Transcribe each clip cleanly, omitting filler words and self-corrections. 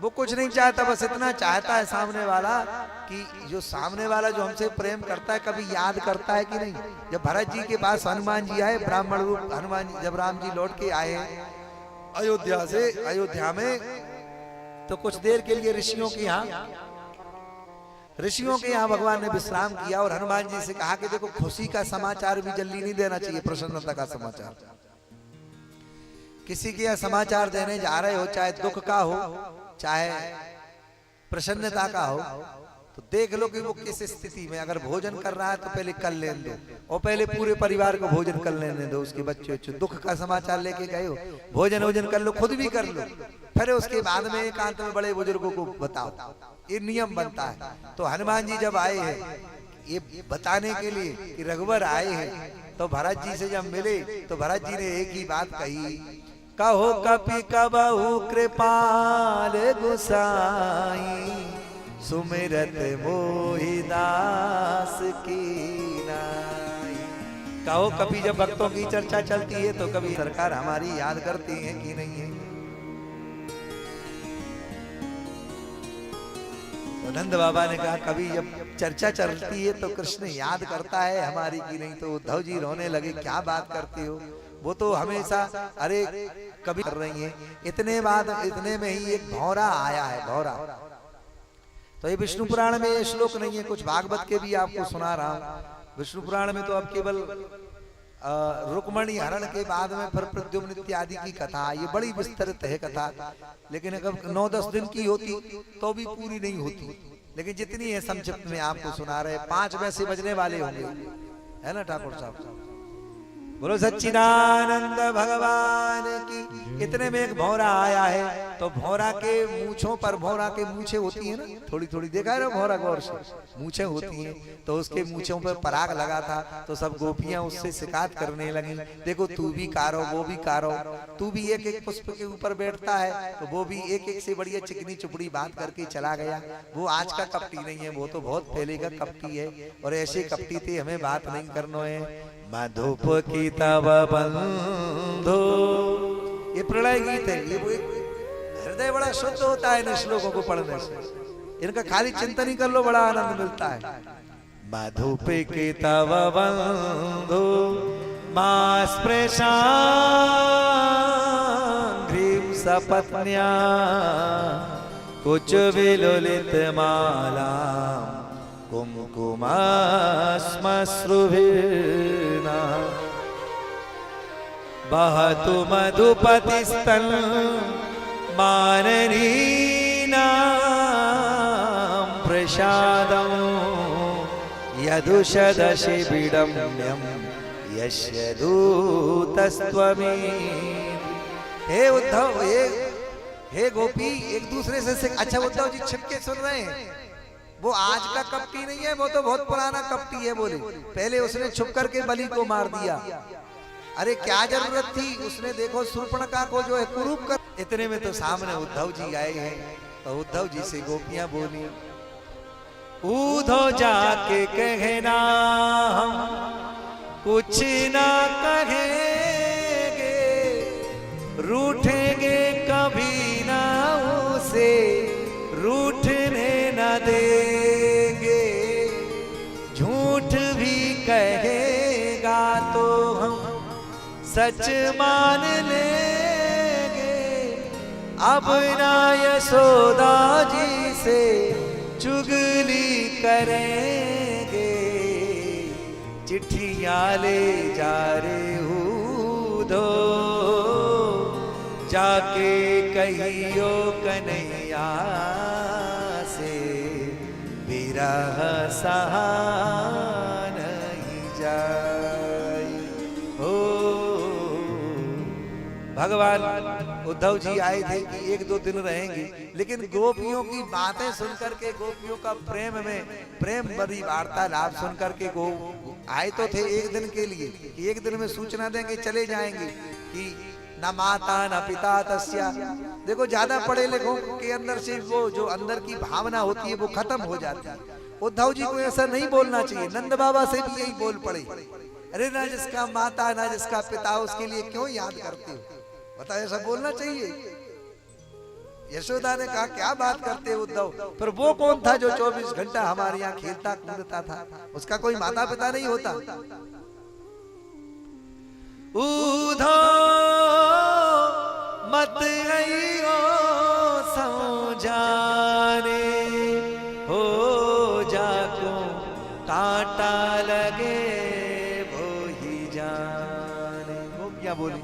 वो कुछ नहीं चाहता, बस इतना चाहता है सामने वाला कि जो सामने वाला जो हमसे प्रेम करता है कभी याद करता है कि नहीं। जब भरत जी के पास हनुमान जी आए, ब्राह्मण रूप हनुमान जी, जब राम जी लौट के आए अयोध्या से, अयोध्या में तो कुछ देर के लिए ऋषियों के यहाँ भगवान ने विश्राम किया और हनुमान जी से कहा कि देखो खुशी का समाचार भी जल्दी नहीं देना चाहिए, प्रसन्नता का समाचार। किसी के यहाँ समाचार देने जा रहे हो, चाहे दुख का हो चाहे प्रसन्नता का हो, तो देख लो कि वो किस स्थिति में, अगर भोजन कर रहा है तो पहले कर लेने दो और पहले पूरे परिवार को भोजन कर लेने दो, उसके बच्चे बच्चे। दुख का समाचार लेके गए हो, भोजन वोजन कर लो, खुद भी कर लो, फिर उसके बाद में एकांत में बड़े बुजुर्गों को बताओ, ये नियम बनता है। तो हनुमान जी जब आए हैं ये बताने के लिए कि रघुवर आए हैं, तो भरत जी से जब मिले तो भरत जी ने एक ही बात कही, कहो कपि कबहु कृपाल गुसाई, सुमिरत मोहि दास की नाई। कहो कभी जब भक्तों की चर्चा चलती है तो कभी सरकार हमारी याद करती है कि नहीं है। तो नंद बाबा ने कहा कभी जब चर्चा चलती है तो कृष्ण याद करता है हमारी की नहीं। तो उद्धव जी रोने लगे, क्या बात करते हो, वो तो हमेशा अरे कभी कर रही है। इतने में ही एक भौरा आया है, भौरा। तो ये विष्णु पुराण में ये श्लोक नहीं है, कुछ भागवत के भी आपको सुना रहा हूं। विष्णु पुराण में तो अब केवल रुक्मणी हरण के बाद में फिर प्रद्युम्न इत्यादि की कथा, ये बड़ी विस्तृत है कथा, लेकिन अगर 9-10 दिन की होती तो भी पूरी नहीं होती। लेकिन जितनी है संक्षिप्त में आपको सुना रहे, 5 वैसे बजने वाले होंगे, है ना ठाकुर साहब। बोलो सच्चिदानंद भगवान की। इतने में एक भौरा आया है, तो भौरा के मूछों पर, भौरा के मूछे होती है ना थोड़ी थोड़ी, देखा है ना भौरा गौर से, मूछे होती हैं, तो उसके मूछों पर पराग लगा था। तो सब गोपियां उससे शिकायत करने लगी, देखो तू भी कारो वो भी कारो, तू भी एक एक पुष्प के ऊपर बैठता है, तो वो भी एक एक से बढ़िया चिकनी चुपड़ी बात करके चला गया। वो आज का कपटी नहीं है, वो तो बहुत पहले का कपटी है, और ऐसे कपटी थे हमें बात नहीं करना है। मधुप की तव बंधो, ये प्रलय गीत है, ये हृदय बड़ा शुद्ध होता है इन श्लोकों को पढ़ने से, इनका खाली चिंतन ही कर लो, बड़ा आनंद मिलता है। मधुप की तव बंधो मा स्पृशां ग्रीव सपत्न्या, कुच विलुलित माला कुमकुमाश्मश्रुभिर्ना, बहतु मधुपतिस्तन माननीनां प्रसादं, यदुषदशि विडम्यं यस्य दूतस्त्वमी। हे उद्धव, हे गोपी, एक दूसरे से अच्छा उद्धव जी छिपके सुन रहे हैं, वो आज का कपटी नहीं है, वो तो बहुत पुराना कपटी है। बोले पहले उसने छुप करके बलि को मार दिया, अरे क्या जरूरत थी, उसने देखो शूर्पणखा को जो है कुरूप कर। इतने में तो सामने उद्धव जी आए हैं, तो उद्धव जी से गोपियां बोली, उद्धव जाके कहना हम कुछ ना कहेंगे, रूठेंगे कभी ना उसे, रूठने न देंगे, झूठ भी कहेगा तो हम सच मान लेंगे, अब ना यशोदा जी से चुगली करेंगे, चिट्ठियां ले जा रे उद्धव, जाके कहियो कन्हैया से, विरह सहा नहीं जाए। हो भगवान उद्धव जी आए थे कि 1-2 दिन रहेंगे, लेकिन गोपियों की बातें सुनकर के, गोपियों का प्रेम में प्रेम भरी वार्तालाप सुन करके गो आए तो थे 1 दिन के लिए, कि 1 दिन में सूचना देंगे चले जाएंगे, कि न माता न पिता तस्या। देखो ज्यादा पढ़े लिखों के अंदर से वो जो अंदर की भावना होती है वो खत्म हो जाती है। उद्धव जी को ऐसा नहीं बोलना चाहिए, नंद बाबा से भी यही बोल पड़े, अरे ना जिसका माता ना जिसका पिता, उसके लिए क्यों याद करते हो, बता, ऐसा बोलना चाहिए। यशोदा ने कहा क्या बात करते हो उद्धव, पर वो कौन था जो 24 घंटा हमारे यहाँ खेलता कूदता था, उसका कोई माता पिता नहीं होता। उद्धव मत आइयो समझाने, हो जाको कांटा लगे वो ही जाने। वो क्या बोली,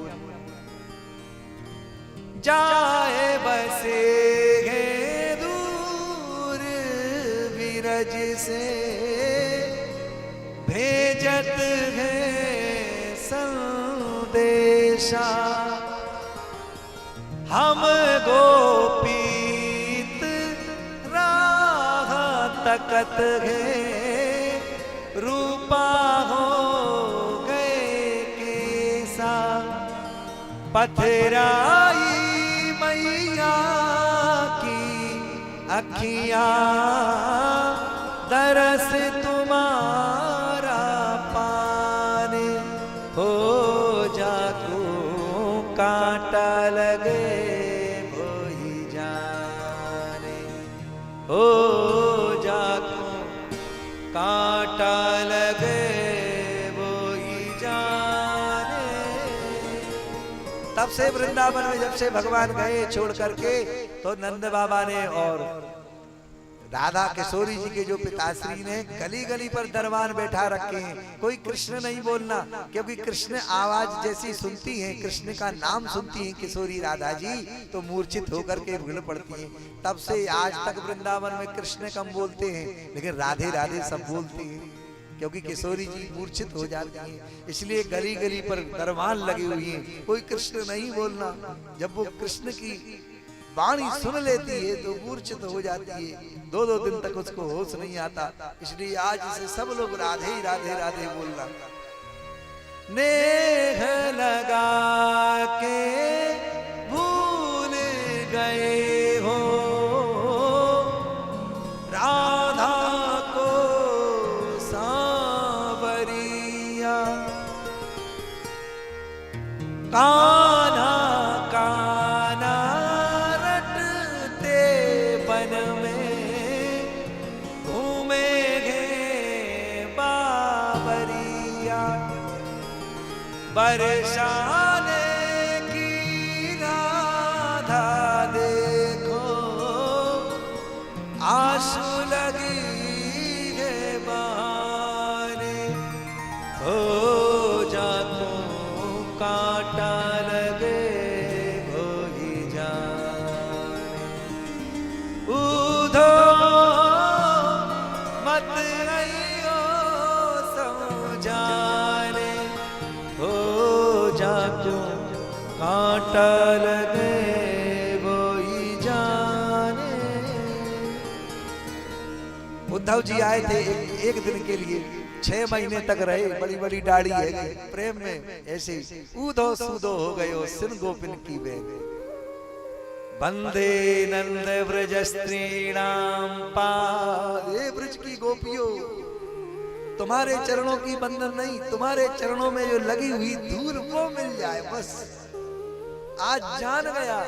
जाए बसे है दूर विरज से, भेजत है संदेशा, हम गोपीत राह तकत है, रूपा हो गए कैसा, पथराई मैया की अखियां, दरस तुम्हारा पाने, हो जाको कांटा लगे वो ही जाने, हो जाको कांटा लगे वो ही जाने। तब से वृंदावन में जब से भगवान गए छोड़ करके, तो नंद बाबा ने और राधा किशोरी जी के जो पिताश्री ने गली गली पर दरबार बैठा रखे हैं। कोई कृष्ण नहीं बोलना, क्योंकि कृष्ण आवाज जैसी सुनती हैं, कृष्ण का नाम सुनती हैं किशोरी राधा जी, तो मूर्छित होकर के गिर पड़ती हैं। तब से आज तक वृंदावन में कृष्ण कम बोलते हैं, लेकिन राधे राधे सब बोलते हैं, क्योंकि किशोरी जी मूर्छित हो जाती हैं। इसलिए गली गली पर दरबार लगी हुई है, कोई कृष्ण नहीं बोलना। जब वो कृष्ण की वाणी सुन लेती है तो मूर्छित हो जाती है, 2-2 दिन तक उसको होश नहीं आता। इसलिए आज से सब लोग राधे ही राधे राधे बोलना। नेह लगा के भूल गए हो राधा को सांवरिया, कान्हा कान्हा रटते बन में, घूमेंगे बाबरिया, बरसाने की राधा देखो, आंसू लगी है बहाने, हो जाको कांटा लगे वो ही जाने। उद्धव मत आइयो समझाने, हो जाको कांटा लगे वो ही जाने। उद्धव जी आए थे एक दिन के लिए, 6 महीने तक रहे, बड़ी बड़ी दाढ़ी है प्रेम में, ऐसे ऊधो सूधो हो गयो सिन गोपिन की बेग। बंदे नंद ब्रज स्त्रीणाम पाद, हे ब्रज की गोपियों, तुम्हारे चरणों की बंधन नहीं, तुम्हारे चरणों में जो लगी हुई धूल वो मिल जाए बस। आज जान गया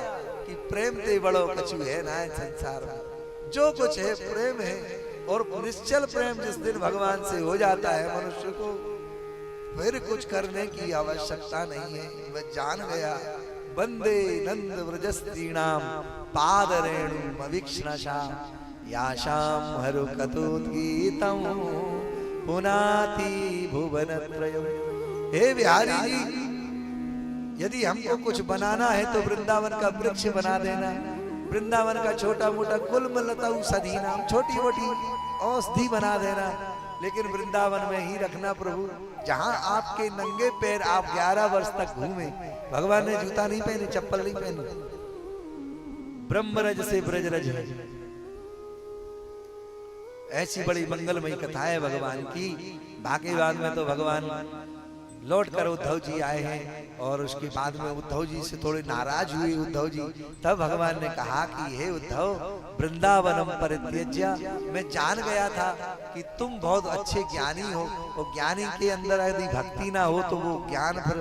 कि प्रेम ते बड़ो कछु है ना संसार में, जो कुछ है प्रेम है। और निश्चल प्रेम जिस दिन भगवान से हो जाता है मनुष्य को, फिर कुछ करने की आवश्यकता नहीं है। वह जान गया वंदे नंद व्रजस्त्रीणाम पाद रेणु अवीक्षणशा, याशाम हरु कतोद्गीतम पुनाति भुवन त्रयम्। हे बिहारी जी, यदि हमको कुछ बनाना है तो वृंदावन का वृक्ष बना देना, वृंदावन का छोटा मोटा गुल्म लताऊ सदीना, छोटी मोटी औषधि बना देना, लेकिन वृंदावन में ही रखना प्रभु, जहां आपके नंगे पैर आप 11 वर्ष तक घूमे। भगवान ने जूता नहीं पहने, चप्पल नहीं पहनी, ब्रह्मरज से ब्रजरज है। ऐसी बड़ी मंगलमयी कथा है भगवान की। भाग्यवान में तो भगवान लौट कर उद्धव जी आए हैं, और उसके बाद में उद्धव जी से थोड़े नाराज हुए उद्धव जी। तब भगवान ने कहा कि हे उद्धव, वृंदावनम परित्यज्य, मैं जान गया था कि तुम बहुत अच्छे ज्ञानी हो, और ज्ञानी के अंदर यदि भक्ति ना हो तो वो ज्ञान फिर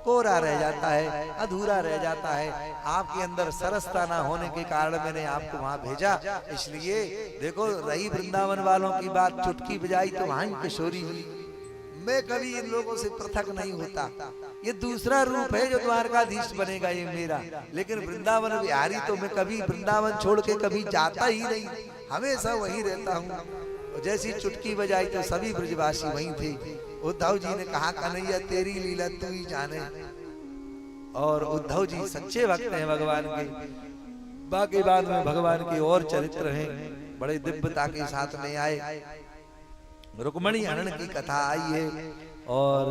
कोरा रह जाता है, अधूरा रह जाता है। आपके अंदर सरसता ना होने के कारण मैंने आपको वहां भेजा। इसलिए देखो, रही वृंदावन वालों की बात, चुटकी बजाई तो वहां किशोरी हुई। मैं कभी इन लोगों से पृथक नहीं होता। ये दूसरा रूप है जो द्वारकाधीश बनेगा ये मेरा, लेकिन वृंदावन बिहारी तो मैं कभी वृंदावन छोड़ के कभी जाता ही नहीं, हमेशा वहीं रहता हूँ। जैसी चुटकी बजाई तो सभी ब्रजवासी वहीं थे। उद्धव जी ने कहा, कन्हैया तेरी लीला तू ही जाने। और उद्धव जी सच्चे भक्त हैं भगवान के। बाकी बाद में भगवान के और चरित्र हैं, बड़े दिव्यता के साथ में आए। रुक्मणी हरण की कथा आई है, और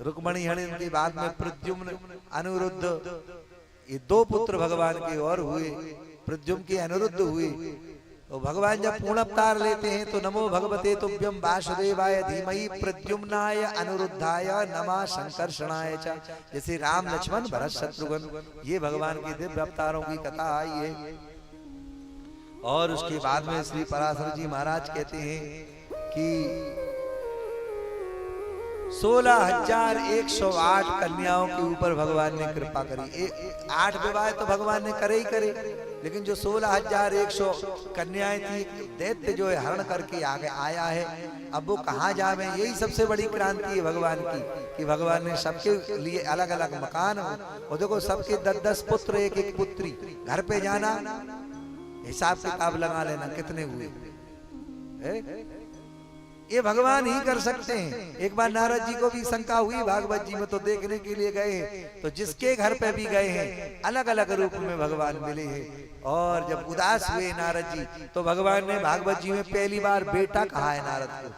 रुक्मणी हरण के बाद में प्रद्युम्न, अनिरुद्ध, ये दो पुत्र भगवान के और हुए। प्रद्युम्न के अनिरुद्ध हुए। तो भगवान जब पूर्ण अवतार लेते हैं तो नमो भगवते तुभ्यं वासुदेवाय धीमहि प्रद्युम्नाय अनिरुद्धाय नमः संकर्षणाय च। जैसे राम लक्ष्मण भरत शत्रुघ्न, ये भगवान के दिव्य अवतारों की कथा आई है। और उसके बाद में श्री पराशर जी महाराज कहते हैं कि 16,108 कन्याओं के ऊपर भगवान ने कृपा करी। 8 विवाह तो भगवान ने करे ही करे, लेकिन जो 16,100 कन्याएं थी, दैत्य जो है हरण करके आगे आया है। अब वो कहाँ जावे, यही सबसे बड़ी क्रांति है भगवान की, कि भगवान ने सबके लिए अलग अलग मकान हो। और देखो, सबके 10-10 पुत्र, 1-1 पुत्री। घर पे जाना, हिसाब किताब लगा लेना कितने हुए। ये भगवान ही कर सकते हैं। एक बार नारद जी को भी शंका हुई, भागवत जी में तो देखने के लिए गए हैं, तो जिसके घर पे भी गए हैं अलग अलग रूप में भगवान मिले हैं। और जब उदास हुए नारद जी, तो भगवान ने भागवत जी में पहली बार बेटा कहा है नारद को।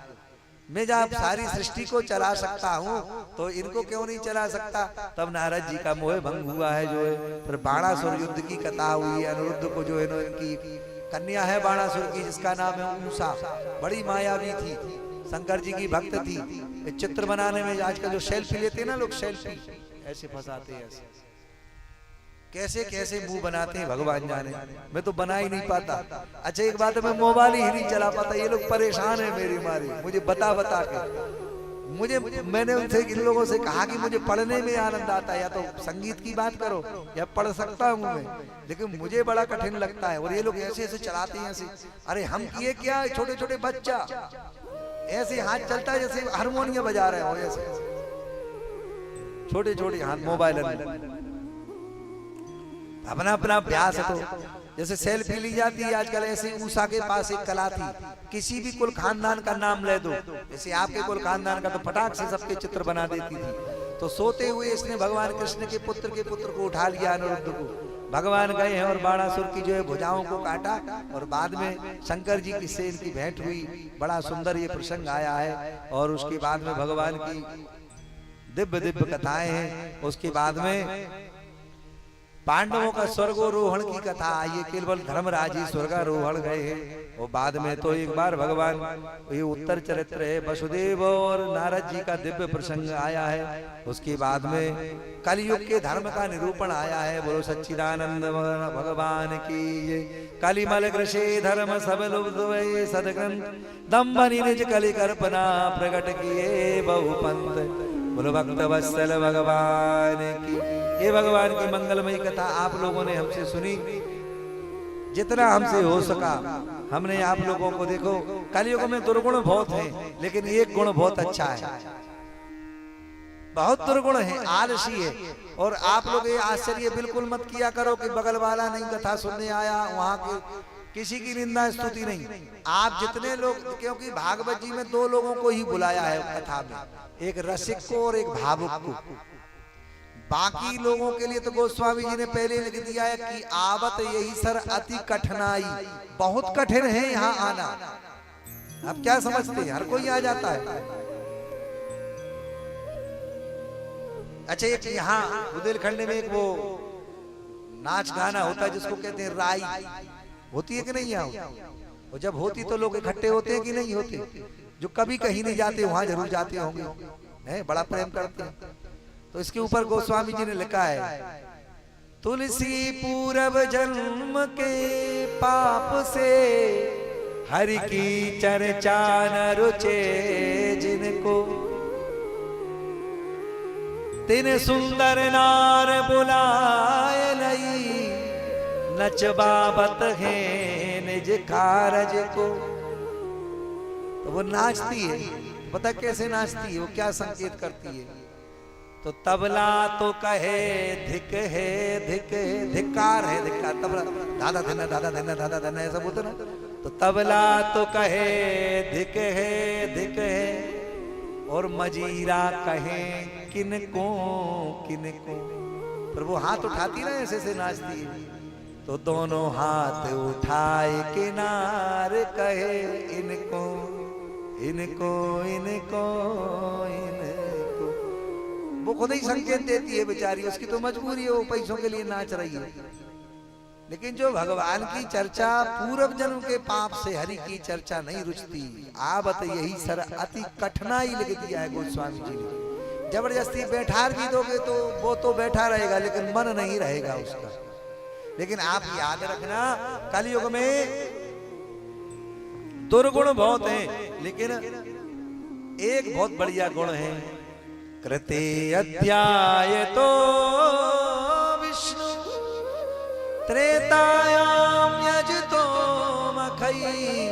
मैं जब सारी सृष्टि को चला सकता हूँ तो इनको क्यों नहीं चला सकता। तब नारद जी का मोह भंग हुआ है जो है। फिर बाणासुर युद्ध की कथा हुई है। अनिरुद्ध को जो है इनकी कन्या है बाणासुर की, जिसका नाम है ऊषा, बड़ी मायावी थी, शंकर जी की भक्त थी। चित्र बनाने में आजकल जो सेल्फी लेते हैं ना लोग, सेल्फी ऐसे फंसाते हैं, ऐसे कैसे कैसे मुंह बनाते हैं भगवान जाने। मैं तो बना ही नहीं पाता। अच्छा एक बात है, मैं मोबाइल ही नहीं चला पाता। ये लोग परेशान है मेरी मारी, मुझे बता बता के। मैंने उनसे, इन लोगों से कहा कि मुझे पढ़ने में आनंद आता है, या तो संगीत की बात करो, या पढ़ सकता हूँ मैं, लेकिन मुझे बड़ा कठिन लगता है। और ये लोग ऐसे ऐसे चलाते हैं ऐसे। अरे हम किए क्या, छोटे छोटे बच्चा ऐसे हाथ चलता है जैसे हारमोनियम बजा रहे हो, ऐसे छोटे छोटे हाथ मोबाइल में। अपना अपना अभ्यास है। तो जैसे सेल्फी ली जाती है आजकल, ऐसे उषा के पास एक कला थी, किसी भी कुल खानदान का नाम ले दो, जैसे आपके कुल खानदान का, तो फटाक से सबके चित्र बना देती थी। तो सोते हुए इसने भगवान कृष्ण के पुत्र को उठा लिया, अनिरुद्ध को। भगवान गए हैं और बाणासुर की जो है भुजाओं को काटा, और बाद में शंकर जी की से इनकी भेंट हुई। बड़ा सुंदर ये प्रसंग आया है। और उसके बाद में भगवान की दिव्य दिव्य कथाएं हैं। उसके बाद में पांडवों का स्वर्गारोहण की कथा आई है। केवल धर्मराज ही स्वर्गारोहण गए हैं। और बाद में तो एक बार भगवान, ये उत्तर चरित्र है, वसुदेव और नारद जी का दिव्य प्रसंग आया है। उसके बाद में कलयुग के धर्म का निरूपण आया है। बोलो सच्चिदानंद भगवान की। कलिमल कृषे धर्म सब लुप्त सदग्रंथ दम्भनि निज कलि कल्पना प्रकट किए बहुपंथ। बोलो भक्त वत्सल भगवान की। ये भगवान की मंगलमयी कथा आप लोगों ने हमसे सुनी, जितना हमसे हो सका हमने आप लोगों को। देखो, कलयुग में दुर्गुण बहुत हैं, लेकिन एक गुण बहुत अच्छा है। बहुत दुर्गुण है, आलसी है। और आप लोग ये आश्चर्य बिल्कुल मत किया करो कि बगल वाला नहीं कथा सुनने आया, वहां के किसी की निंदा स्तुति नहीं। आप जितने लोग, क्योंकि भागवत जी में 2 लोगों को ही बुलाया है कथा में, एक रसिक को और एक भावुक को। बाकी लोगों के लिए तो गोस्वामी जी ने पहले लिख दिया है कि आवत यही सर अति कठिनाई, बहुत कठिन है यहाँ आना। आप क्या समझते हैं, हर कोई आ जाता है। अच्छा, एक यहाँ बुंदेलखंड में एक वो नाच गाना होता है जिसको कहते हैं राई, होती है कि नहीं यहाँ? और जब होती तो लोग इकट्ठे होते हैं कि नहीं होते? जो कभी कहीं नहीं जाते वहां जरूर जाते होंगे, बड़ा प्रेम करते हैं। तो इसके ऊपर गोस्वामी जी ने लिखा है, तुलसी पूर्व जन्म के पाप से हरि की चर्चा न रुचे जिनको, तिन सुंदर नार बुलाए लई, नचबाबत है निज कारज को। तो वो नाचती है, पता कैसे नाचती है, वो क्या संकेत करती है? तो तबला तो कहे धिक है, धिक है, धिक्कार है, धिक्कार। तबला दादा देना, दादा देना, दादा देना, ऐसा बोलते ना। तो तबला तो कहे धिक है, धिक है, और मजीरा कहे किनको, किनको। पर वो हाथ उठाती ना, ऐसे से नाचती है। तो दोनों हाथ उठाए किनार कहे इनको, इनको, इनको, इनको। वो खुद ही संकेत देती है बेचारी, उसकी तो मजबूरी है, वो पैसों के लिए नाच रही है। लेकिन जो भगवान की चर्चा, पूर्व जन्म के पाप से हरि की चर्चा नहीं रुचती। आवत यही सर अति कठिनाई लिख दिया है गोस्वामी जी ने। जबरदस्ती बैठा भी दोगे तो वो तो बैठा रहेगा, लेकिन मन नहीं रहेगा उसका। लेकिन आप याद रखना, कलयुग में दुर्गुण बहुत हैं, लेकिन एक बहुत बढ़िया गुण है। कृते अध्याय तो विष्णु, त्रेतायाम यजतो मखई,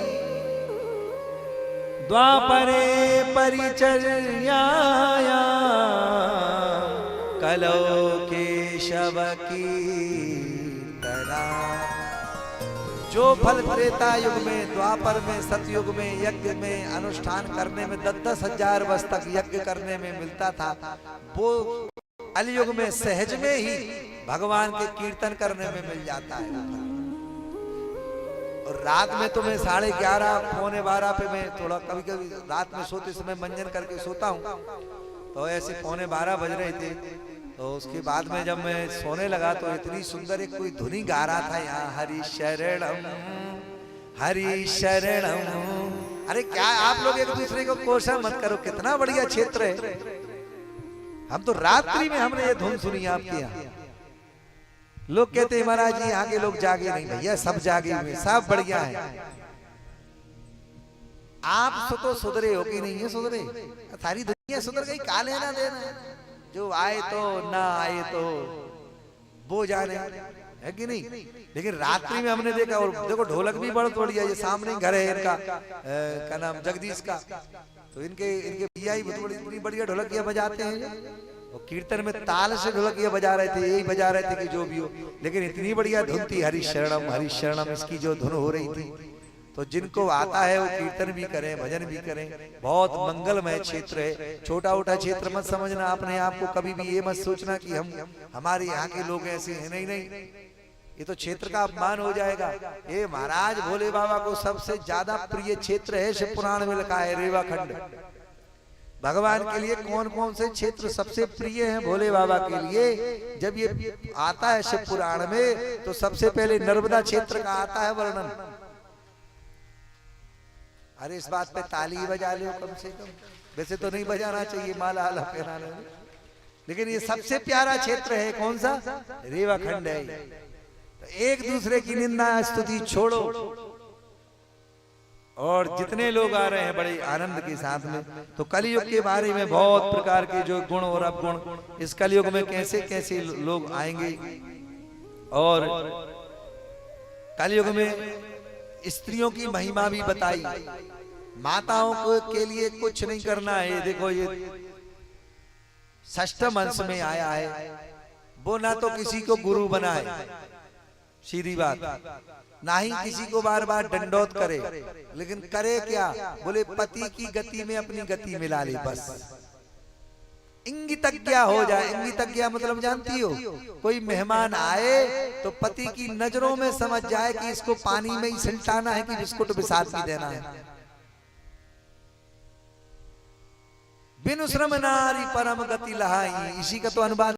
द्वापरे परिचर्यायाम, कलौ केशव कीर्तना। जो फल त्रेता युग में, द्वापर में, सतयुग में, यज्ञ में अनुष्ठान करने में 10-10 हजार वर्ष तक यज्ञ करने में मिलता था, वो कलयुग में सहज में ही भगवान के कीर्तन करने में मिल जाता है। और रात में तो मैं 11:30 पौने 12 पे मैं थोड़ा कभी कभी रात में सोते समय मंजन करके सोता हूँ। तो ऐसे पौने 12 बज रहे थे। तो उसके बाद में जब मैं सोने लगा तो इतनी सुंदर एक कोई धुनी गा रहा था, यहाँ हरि शरणम, हरि शरणम। अरे क्या आप लोग एक दूसरे को कोसा मत करो, कितना बढ़िया क्षेत्र है। हम तो रात्रि में हमने ये धुन सुनी आपके यहाँ। लोग कहते हैं महाराज जी यहाँ के लोग जागे नहीं। भैया सब जागे हुए, सब बढ़िया है। आप तो सुधरे हो कि नहीं है सुधरे? सारी दुनिया सुधर गई, का लेना देना। जो आए तो ना आए तो वो जाने, है कि नहीं? लेकिन रात्रि में हमने देखा, और देखो ढोलक भी बहुत बढ़िया, ये सामने घर है इनका, क्या नाम, जगदीश का। तो इनके भैया ही इतनी बढ़िया ढोलकिया बजाते हैं। वो कीर्तन में ताल से ढोलकिया बजा रहे थे, यही बजा रहे थे कि जो भी हो, लेकिन इतनी बढ़िया धुन थी, हरि शरणम, हरि शरणम, इसकी जो धुन हो रही थी। तो जिनको आता है वो कीर्तन भी करें, भजन भी करें। बहुत मंगलमय क्षेत्र है। छोटा उठा क्षेत्र मत समझना अपने आप को, कभी भी ये मत सोचना कि हमारे यहाँ के लोग ऐसे हैं। नहीं नहीं, ये तो क्षेत्र का अपमान हो जाएगा। ये महाराज भोले बाबा को सबसे ज्यादा प्रिय क्षेत्र है, शिव पुराण में लिखा है, रेवाखंड। भगवान के लिए कौन कौन से क्षेत्र सबसे प्रिय हैं भोले बाबा के लिए, जब ये आता है शिव पुराण में, तो सबसे पहले नर्मदा क्षेत्र का आता है वर्णन। अरे इस बात पे ताली बजा लो कम से कम। वैसे तो नहीं बजाना चाहिए, माला आला पहनाने में, लेकिन ये सबसे प्यारा क्षेत्र है। कौन सा? रेवाखंड है। तो एक दूसरे की निंदा स्तुति छोड़ो, और जितने लोग आ रहे हैं बड़े आनंद के साथ में। तो कलयुग के बारे में बहुत प्रकार के जो गुण और अवगुण, इस कलयुग में कैसे कैसे लोग आएंगे। और कलयुग में स्त्रियों की महिमा भी बताई। माताओं को के लिए कुछ नहीं करना है। देखो ये षष्ठ अंश में आया है, वो ना तो किसी को गुरु बनाए, सीधी बात, ना ही किसी को बार बार दंडोत करे, लेकिन करे क्या? बोले पति की गति में अपनी गति मिला ले, बस इंगितज्ञ हो जाए। इंगितज्ञ मतलब जानती हो? कोई मेहमान आए तो पति की नजरों में समझ जाए कि इसको पानी में ही सिलटाना है कि बिस्कुट बिसात भी देना है। बिनु श्रम नारी परम गति लहाई, इसी का तो अनुवाद